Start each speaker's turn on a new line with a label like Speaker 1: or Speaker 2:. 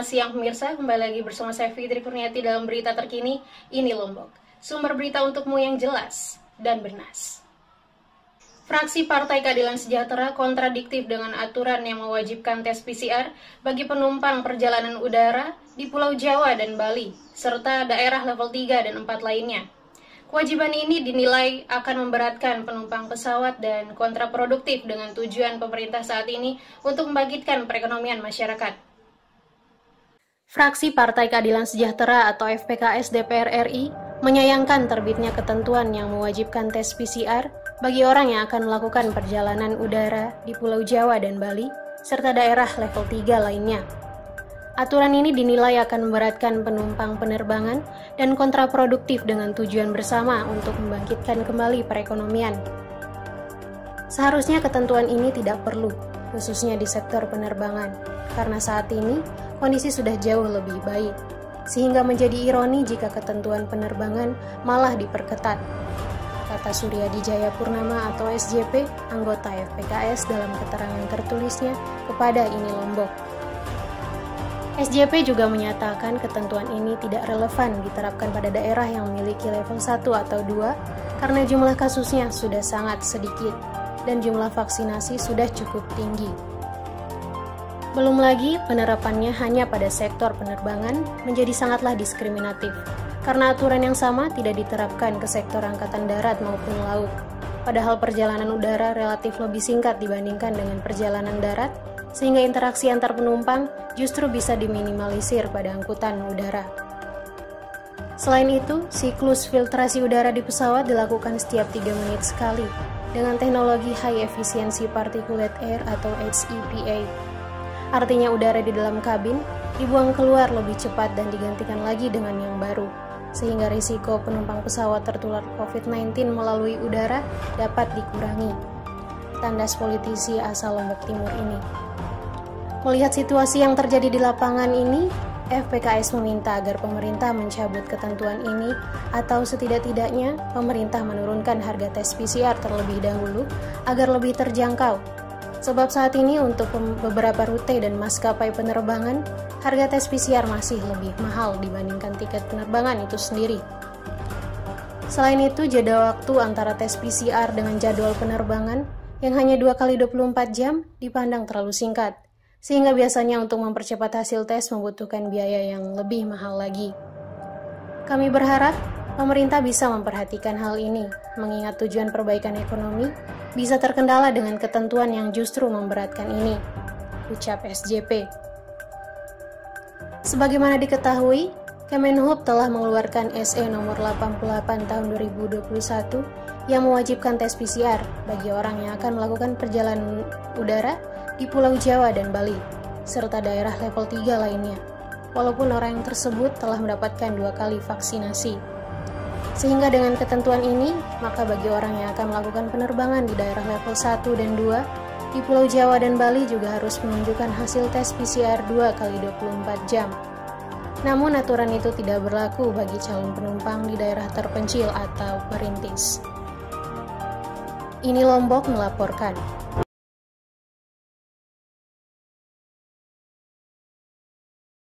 Speaker 1: Selamat siang pemirsa, kembali lagi bersama saya Fitri Kurniati dalam berita terkini. Ini Lombok, sumber berita untukmu yang jelas dan bernas. Fraksi Partai Keadilan Sejahtera kontradiktif dengan aturan yang mewajibkan tes PCR bagi penumpang perjalanan udara di Pulau Jawa dan Bali, serta daerah level 3 dan 4 lainnya. Kewajiban ini dinilai akan memberatkan penumpang pesawat dan kontraproduktif dengan tujuan pemerintah saat ini untuk membangkitkan perekonomian masyarakat. Fraksi Partai Keadilan Sejahtera atau FPKS DPR RI menyayangkan terbitnya ketentuan yang mewajibkan tes PCR bagi orang yang akan melakukan perjalanan udara di Pulau Jawa dan Bali, serta daerah level 3 lainnya. Aturan ini dinilai akan memberatkan penumpang penerbangan dan kontraproduktif dengan tujuan bersama untuk membangkitkan kembali perekonomian. Seharusnya ketentuan ini tidak perlu, khususnya di sektor penerbangan, karena saat ini kondisi sudah jauh lebih baik, sehingga menjadi ironi jika ketentuan penerbangan malah diperketat, kata Suryadi Jayapurnama atau SJP, anggota FPKS dalam keterangan tertulisnya kepada Ini Lombok. SJP juga menyatakan ketentuan ini tidak relevan diterapkan pada daerah yang memiliki level 1 atau 2 karena jumlah kasusnya sudah sangat sedikit dan jumlah vaksinasi sudah cukup tinggi. Belum lagi penerapannya hanya pada sektor penerbangan menjadi sangatlah diskriminatif karena aturan yang sama tidak diterapkan ke sektor angkatan darat maupun laut. Padahal perjalanan udara relatif lebih singkat dibandingkan dengan perjalanan darat, sehingga interaksi antar penumpang justru bisa diminimalisir pada angkutan udara. Selain itu, siklus filtrasi udara di pesawat dilakukan setiap 3 menit sekali dengan teknologi High Efficiency Particulate Air atau HEPA. Artinya udara di dalam kabin dibuang keluar lebih cepat dan digantikan lagi dengan yang baru, sehingga risiko penumpang pesawat tertular COVID-19 melalui udara dapat dikurangi. Tandas politisi asal Lombok Timur ini. Melihat situasi yang terjadi di lapangan ini, FPKS meminta agar pemerintah mencabut ketentuan ini atau setidak-tidaknya pemerintah menurunkan harga tes PCR terlebih dahulu agar lebih terjangkau. Sebab saat ini untuk beberapa rute dan maskapai penerbangan, harga tes PCR masih lebih mahal dibandingkan tiket penerbangan itu sendiri. Selain itu, jeda waktu antara tes PCR dengan jadwal penerbangan yang hanya 2 kali 24 jam dipandang terlalu singkat, sehingga biasanya untuk mempercepat hasil tes membutuhkan biaya yang lebih mahal lagi. Kami berharap pemerintah bisa memperhatikan hal ini, mengingat tujuan perbaikan ekonomi bisa terkendala dengan ketentuan yang justru memberatkan ini, ucap SJP. Sebagaimana diketahui, Kemenhub telah mengeluarkan SE nomor 88 tahun 2021 yang mewajibkan tes PCR bagi orang yang akan melakukan perjalanan udara di Pulau Jawa dan Bali, serta daerah level 3 lainnya, walaupun orang yang tersebut telah mendapatkan 2 kali vaksinasi. Sehingga dengan ketentuan ini, maka bagi orang yang akan melakukan penerbangan di daerah level 1 dan 2, di Pulau Jawa dan Bali juga harus menunjukkan hasil tes PCR 2 kali 24 jam. Namun aturan itu tidak berlaku bagi calon penumpang di daerah terpencil atau perintis. Ini Lombok melaporkan.